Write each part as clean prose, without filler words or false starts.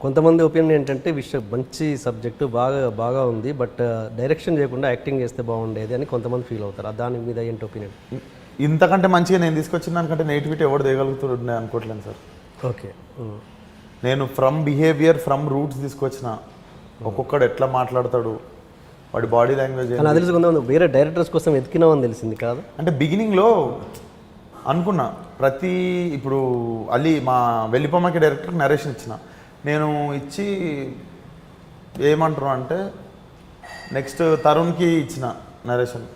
కొంతమంది ఒపీనియన్ ఏంటంటే మంచి సబ్జెక్టు బాగా ఉంది, బట్ డైరెక్షన్ చేయకుండా యాక్టింగ్ చేస్తే బాగుండేది అని కొంతమంది ఫీల్ అవుతారు. దాని మీద ఏంటి ఒపీనియన్? ఇంతకంటే మంచిగా నేను తీసుకొచ్చిన దానికంటే నేటివిటీ ఎవరు దిగలుగుతుండే అనుకోవట్లేదు సార్. ఓకే, నేను ఫ్రమ్ బిహేవియర్ ఫ్రమ్ రూట్స్ తీసుకొచ్చిన. ఒక్కొక్కడు ఎట్లా మాట్లాడతాడు, వాడి బాడీ లాంగ్వేజ్. నాకు తెలిసి కొంతమంది వేరే డైరెక్టర్స్ కోసం ఎతికినామని తెలిసింది కాదు. అంటే బిగినింగ్లో అనుకున్నా ఇప్పుడు అలీ మా వెల్లిపమ్మకి డైరెక్టర్కి నరేషన్ ఇచ్చిన. నేను ఇచ్చి ఏమంటారు అంటే నెక్స్ట్ తరుణ్కి ఇచ్చిన నరేషన్.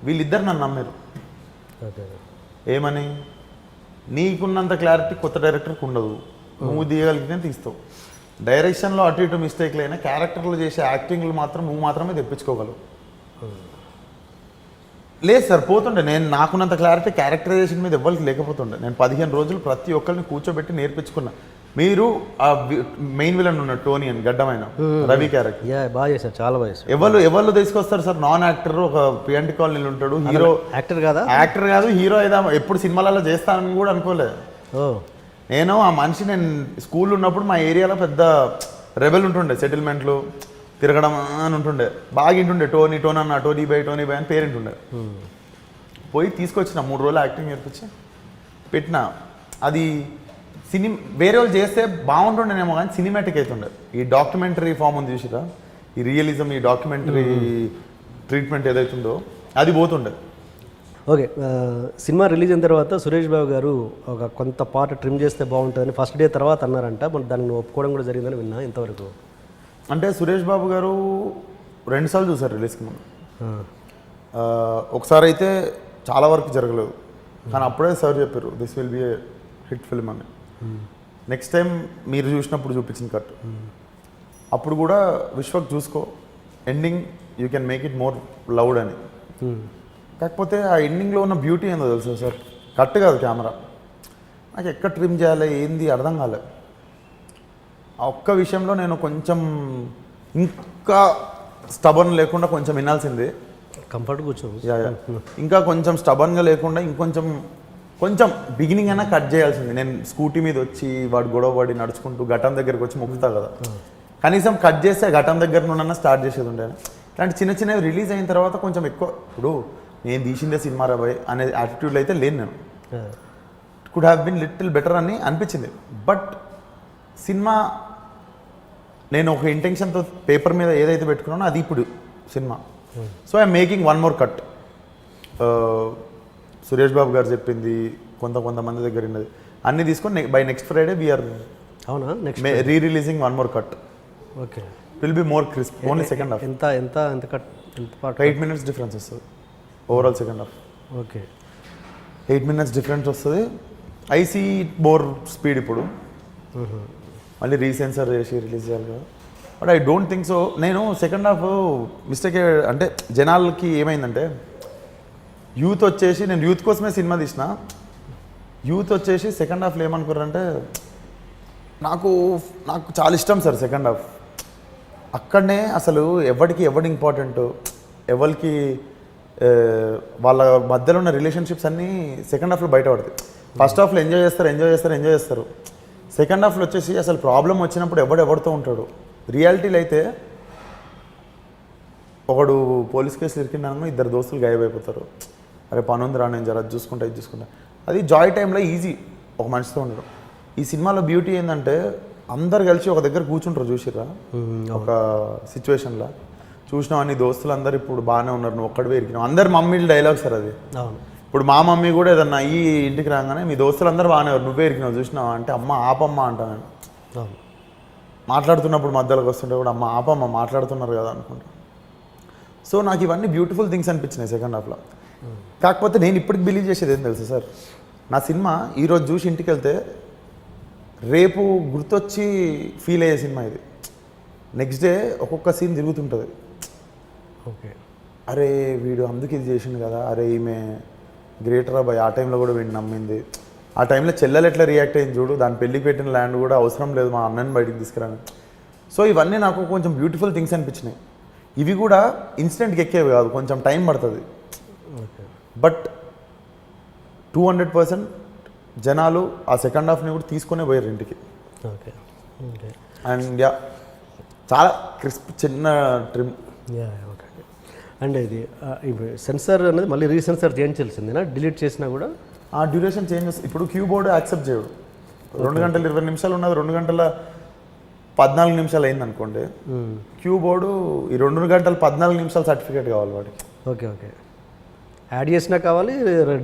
వీళ్ళిద్దరు నన్ను నమ్మారు. ఏమని? నీకున్నంత క్లారిటీ కొత్త డైరెక్టర్కి ఉండదు, నువ్వు తీయగలిగితే తీస్తావు. డైరెక్షన్లో అటు ఇటు మిస్టేక్లు అయినా క్యారెక్టర్లు చేసే యాక్టింగ్లు మాత్రం నువ్వు మాత్రమే తెప్పించుకోగలవు. లేదు సార్, పోతుండే. నేను నాకున్నంత క్లారిటీ క్యారెక్టరైజేషన్ మీద ఎవరికి లేకపోతుండే. నేను 15 రోజులు ప్రతి ఒక్కరిని కూర్చోబెట్టి నేర్పించుకున్నా. మీరు ఆ మెయిన్ విలన్ ఉన్న టోనీ అని గడ్డమైన రవి క్యారెక్టర్ బాగా చేశారు, చాలా బాగా చేశారు. ఎవరు తీసుకొస్తారు సార్? నాన్ యాక్టర్ ఒక పిఎన్టీ కాలనీలో ఉంటాడు, హీరో. యాక్టర్ కాదు, హీరో ఏదా ఎప్పుడు సినిమాలలో చేస్తానని కూడా అనుకోలేదు. నేను ఆ మనిషి, నేను స్కూల్లో ఉన్నప్పుడు మా ఏరియాలో పెద్ద రెబెల్ ఉంటుండే, సెటిల్మెంట్లు తిరగడం అని ఉంటుండే, బాగా ఇంటుండే. టోనీ అన్న, టోనీ బై అని పేరింటుండే. పోయి తీసుకొచ్చిన 3 రోజులు యాక్టింగ్ నేర్పించి పెట్టిన. అది వేరే వాళ్ళు చేస్తే బాగుంటుండేనేమో కానీ సినిమాటిక్ అవుతుండే. ఈ డాక్యుమెంటరీ ఫామ్ ఉంది చూసిరా, ఈ రియలిజం, ఈ డాక్యుమెంటరీ ట్రీట్మెంట్ ఏదైతుందో అది పోతుండే. ఓకే, సినిమా రిలీజ్ అయిన తర్వాత సురేష్ బాబు గారు ఒక కొంత పార్ట్ ట్రిమ్ చేస్తే బాగుంటుందని ఫస్ట్ డే తర్వాత అన్నారంట. మరి దాన్ని ఒప్పుకోవడం కూడా జరిగిందని విన్నా. ఇంతవరకు అంటే సురేష్ బాబు గారు 2 సార్లు చూసారు రిలీజ్కి ముందు. ఒకసారి అయితే చాలా వరకు జరగలేదు, కానీ అప్పుడే సార్ చెప్పారు this will be A hit film అని. నెక్స్ట్ టైం మీరు చూసినప్పుడు చూపించిన కట్ అప్పుడు కూడా విశ్వక్ చూసుకో, ending you can make it more loud అని. కాకపోతే ఆ ఎండింగ్లో ఉన్న బ్యూటీ ఏందో తెలుసా సార్? కట్ కాదు, కెమెరా. నాకు ఎక్కడ ట్రిమ్ చేయాలి ఏంది అర్థం కాలేదు. ఆ ఒక్క విషయంలో నేను కొంచెం ఇంకా స్టబర్న్ లేకుండా కొంచెం వినాల్సింది. కంఫర్ట్ కూర్చో, ఇంకా కొంచెం స్టబర్న్గా లేకుండా కొంచెం బిగినింగ్ అయినా కట్ చేయాల్సింది. నేను స్కూటీ మీద వచ్చి వాడు గొడవపడి నడుచుకుంటూ ఘటం దగ్గరికి వచ్చి మొక్కుతా కదా, కనీసం కట్ చేస్తే ఘటం దగ్గర నుండి స్టార్ట్ చేసేది ఉండే. ఇలాంటి చిన్నవి రిలీజ్ అయిన తర్వాత కొంచెం ఎక్కువ, ఇప్పుడు నేను తీసిందే సినిమా రాబాయ్ అనే యాటిట్యూడ్లో అయితే లేను నేను. Could have been little better అని అనిపించింది. బట్ సినిమా నేను ఒక ఇంటెన్షన్తో పేపర్ మీద ఏదైతే పెట్టుకున్నానో అది ఇప్పుడు cinema. So I'm making 1 more cut. Suresh Babu garu చెప్పింది కొంతమంది దగ్గర ఉన్నది అన్నీ తీసుకొని by next Friday we're re-releasing 1 more cut. Okay, will be more crisp. Only second half. ఎంత కట్? 8 minutes డిఫరెన్స్ వస్తుంది overall second half. Okay, 8 minutes difference వస్తుంది. ఐసీ మోర్ స్పీడ్ ఇప్పుడు మళ్ళీ రీసెన్సర్ చేసి రిలీజ్ చేయాలి కదా. But I don't think so. నేను second half mistake అంటే జనాలకి ఏమైందంటే యూత్ వచ్చేసి, నేను యూత్ కోసమే సినిమా తీసిన, యూత్ వచ్చేసి సెకండ్ హాఫ్లో ఏమనుకున్నారంటే నాకు చాలా ఇష్టం సార్ సెకండ్ హాఫ్. అక్కడనే అసలు ఎవరికి ఇంపార్టెంట్, ఎవరికి వాళ్ళ మధ్యలో ఉన్న రిలేషన్షిప్స్ అన్నీ సెకండ్ హాఫ్లో బయటపడతాయి. ఫస్ట్ హాఫ్లో ఎంజాయ్ చేస్తారు. సెకండ్ హాఫ్లో వచ్చేసి అసలు ప్రాబ్లం వచ్చినప్పుడు ఎవరితో ఉంటాడు. రియాలిటీలో అయితే ఒకడు పోలీస్ కేసులు ఇరికిందనుకో 2 దోస్తులు గాయబైపోతారు. అరే పనుందిరా, నేను జర ఇది చూసుకుంటా. అది జాయ్ టైంలో ఈజీ ఒక మనిషితో ఉండడం. ఈ సినిమాలో బ్యూటీ ఏంటంటే అందరు కలిసి ఒక దగ్గర కూర్చుంటారు. చూసిరా ఒక సిచ్యువేషన్లో చూసినావు, దోస్తులు అందరు ఇప్పుడు బాగానే ఉన్నారు, నువ్వు ఒక్కడివే ఇరికినావు. అందరు మమ్మీల డైలాగ్ సార్ అది. ఇప్పుడు మా మమ్మీ కూడా ఏదన్నా ఈ ఇంటికి రాగానే మీ దోస్తులు అందరూ బాగానే ఉన్నారు, నువ్వే ఇరికినావు చూసినావా అంటే అమ్మ ఆపమ్మ అంటాను. మాట్లాడుతున్నప్పుడు మధ్యలోకి వస్తుంటే కూడా అమ్మ ఆపమ్మ మాట్లాడుతున్నారు కదా అనుకుంటా. సో నాకు ఇవన్నీ బ్యూటిఫుల్ థింగ్స్ అనిపించినాయి సెకండ్ హాఫ్లో. కాకపోతే నేను ఇప్పటికి బిలీవ్ చేసేది ఏం తెలుసు సార్, నా సినిమా ఈరోజు చూసి ఇంటికి వెళ్తే రేపు గుర్తొచ్చి ఫీల్ అయ్యే సినిమా ఇది. నెక్స్ట్ డే ఒక్కొక్క సీన్ తిరుగుతుంటుంది. ఓకే, అరే వీడు అందుకు ఇది చేసిండు కదా, అరే ఈమె గ్రేటర్ అబ్బాయి, ఆ టైంలో కూడా వీడిని నమ్మింది, ఆ టైంలో చెల్లెలు ఎట్లా రియాక్ట్ అయింది చూడు, దాని పెళ్ళికి పెట్టిన ల్యాండ్ కూడా అవసరం లేదు మా అన్నని బయటికి తీసుకురాను. సో ఇవన్నీ నాకు కొంచెం బ్యూటిఫుల్ థింగ్స్ అనిపించినాయి. ఇవి కూడా ఇన్స్టెంట్కి ఎక్కేవి కాదు, కొంచెం టైం పడుతుంది. బట్ 200% జనాలు ఆ సెకండ్ హాఫ్ని కూడా తీసుకునే పోయారు ఇంటికి. ఓకే, ఓకే అండ్ యా చాలా క్రిస్ప్ చిన్న ట్రిమ్. Yeah okay. అండ్ ఇది సెన్సార్ అనేది మళ్ళీ రీసెన్సార్ చేయించాల్సిందేనా డిలీట్ చేసినా కూడా? ఆ డ్యూరేషన్ చేంజ్ వస్తుంది. ఇప్పుడు కీబోర్డ్ యాక్సెప్ట్ చేయడు. 2 గంటల 20 నిమిషాలు ఉన్నది 2 గంటల 14 నిమిషాలు అయింది అనుకోండి, కీబోర్డు ఈ 2 గంటల 14 నిమిషాలు సర్టిఫికేట్ కావాలి వాడికి. Okay okay. యాడ్ చేసినా కావాలి,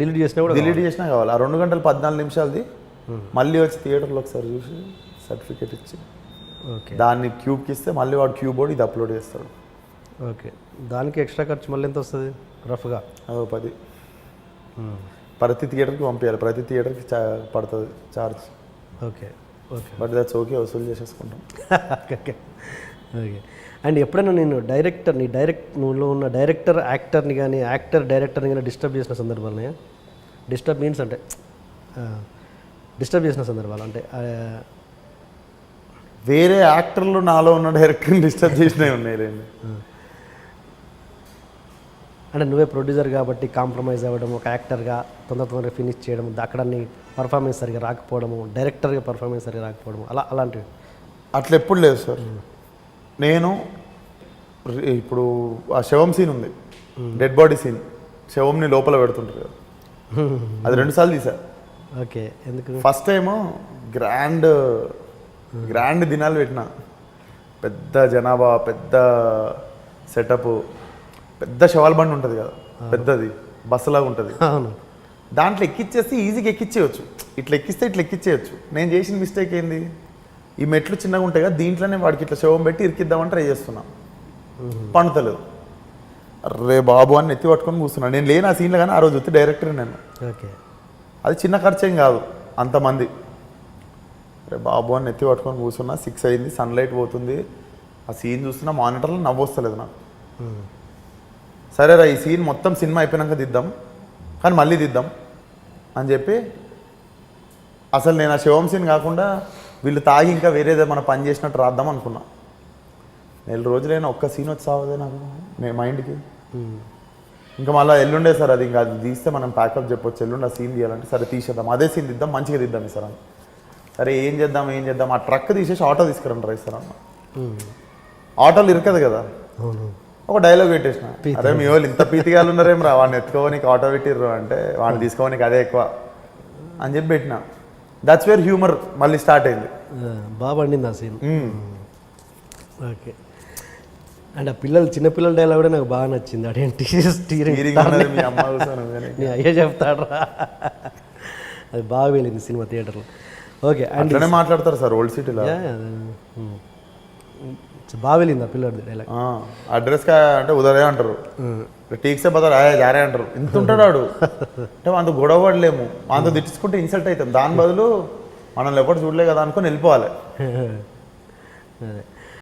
డిలీట్ చేసినా కూడా డిలీట్ చేసినా కావాలి. ఆ 2 గంటల 14 నిమిషాలు మళ్ళీ వచ్చి థియేటర్లో ఒకసారి చూసి సర్టిఫికేట్ ఇచ్చి ఓకే దాన్ని క్యూబ్కి ఇస్తే మళ్ళీ వాడు కీబోర్డ్ ఇది అప్లోడ్ చేస్తాడు. ఓకే. దానికి ఎక్స్ట్రా ఖర్చు మళ్ళీ ఎంత వస్తుంది రఫ్గా? 10 ప్రతి థియేటర్కి పంపించాలి, ప్రతి థియేటర్కి పడుతుంది charge. Okay okay. But that's okay, వసూలు చేసేసుకుంటాం. Okay okay. అండ్ ఎప్పుడైనా నేను నువ్వులో ఉన్న డైరెక్టర్ యాక్టర్ని కానీ యాక్టర్ డైరెక్టర్ని కానీ డిస్టర్బ్ చేసిన సందర్భాలు? డిస్టర్బ్ మీన్స్ అంటే డిస్టర్బ్ చేసిన సందర్భాలు అంటే వేరే యాక్టర్లు నాలో ఉన్న డైరెక్టర్ని డిస్టర్బ్ చేసినవి ఉన్నాయి రండి. అంటే నువ్వే ప్రొడ్యూసర్ కాబట్టి కాంప్రమైజ్ అవ్వడం, ఒక యాక్టర్గా తొందరగా ఫినిష్ చేయడం, అక్కడ నీ పర్ఫార్మెన్స్ సరిగా రాకపోవడము, డైరెక్టర్గా పర్ఫార్మెన్స్ సరిగా రాకపోవడము, అలాంటివి అట్లా ఎప్పుడు లేదు సార్. నేను ఇప్పుడు ఆ శవం సీన్ ఉంది, డెడ్ బాడీ సీన్, శవంని లోపల పెడుతుంటారు కదా, అది 2 సార్లు తీసా. ఓకే. ఎందుకు? ఫస్ట్ టైము గ్రాండ్ దినాలు పెట్టిన, పెద్ద జనాభా, పెద్ద సెటప్, పెద్ద శవాల బండి ఉంటుంది కదా, పెద్దది బస్సులాగా ఉంటుంది, అవును, దాంట్లో ఎక్కిచ్చేస్తే ఈజీగా ఎక్కిచ్చేయచ్చు. ఇట్లా ఎక్కిస్తే ఇట్లా ఎక్కిచ్చేయచ్చు. నేను చేసిన మిస్టేక్ ఏంది, ఈ మెట్లు చిన్నగా ఉంటాయి కదా, దీంట్లోనే వాడికి ఇట్లా శవం పెట్టి ఇరికిద్దామని ట్రై చేస్తున్నా, పండుతలేదు. అరే బాబు అని ఎత్తి పట్టుకొని కూర్చున్నాను. నేను లేని ఆ సీన్లో కానీ ఆ రోజు వచ్చి డైరెక్టర్ నేను. ఓకే. అది చిన్న ఖర్చేం కాదు అంతమంది. అరే బాబు అని ఎత్తి పట్టుకొని కూర్చున్నా. 6 అయింది, సన్లైట్ పోతుంది, ఆ సీన్ చూస్తున్నా, మానిటర్లో నవ్వొస్తలేదు నాకు. సరేరా ఈ సీన్ మొత్తం సినిమా అయిపోయినాక దిద్దాం, కానీ మళ్ళీ దిద్దాం అని చెప్పి, అసలు నేను ఆ శివం సీన్ కాకుండా వీళ్ళు తాగి ఇంకా వేరేదో మన పని చేసినట్టు రాద్దాం అనుకున్నా. 4 రోజులైనా ఒక్క సీన్ వచ్చి సావదే నాకు మైండ్కి. ఇంకా మళ్ళీ ఎల్లుండే సార్ అది, ఇంకా అది తీస్తే మనం ప్యాకప్ చెప్పొచ్చు, ఎల్లుండి ఆ సీన్ తీయాలంటే సరే తీసేద్దాం, అదే సీన్ తీద్దాం, మంచిగా తీద్దాం సార్ అని. సరే ఏం చేద్దాం, ఆ ట్రక్ తీసేసి ఆటో తీసుకురండి రైస్ సార్ అన్న. ఆటోలు ఇరకదు కదా, ఒక డైలాగ్ పెట్టేసిన, అరే మీ వాళ్ళు ఇంత పీతిగాలు ఉన్నారేం రా, వాడిని ఎత్తుకోనికి ఆటో పెట్టిర్రు అంటే వాడిని తీసుకోనికి అదే ఎక్కువ అని చెప్పి పెట్టిన. దట్స్ వేర్ హ్యూమర్ మళ్ళీ స్టార్ట్ అయింది. బాగా పండింది ఆ సీన్. ఓకే. అండ్ ఆ చిన్నపిల్లల డైలాగ్ కూడా నాకు బాగా నచ్చింది. అదేంటి స్టీరింగ్ మీ అమ్మ నీ అయ్యే చెప్తాడ్రా, అది బాగా వెళ్ళింది సినిమా థియేటర్లో. ఓకే. అండ్ మాట్లాడతారు సార్ ఓల్డ్ సిటీలో, బాగా వెళ్ళింది ఆ పిల్లడి డైలాగ్. అడ్రస్ అంటే ఉదరే అంటారు, టీక్సే బదర్ జారే అంటారు. ఇంత ఉంటాడు వాడు అంటే అంత గొడవ పడలేము, అంత తిట్టించుకుంటే ఇన్సల్ట్ అవుతాం. దాని బదులు మనల్ని ఎప్పుడు చూడలే కదా అనుకుని వెళ్ళిపోవాలి. అదే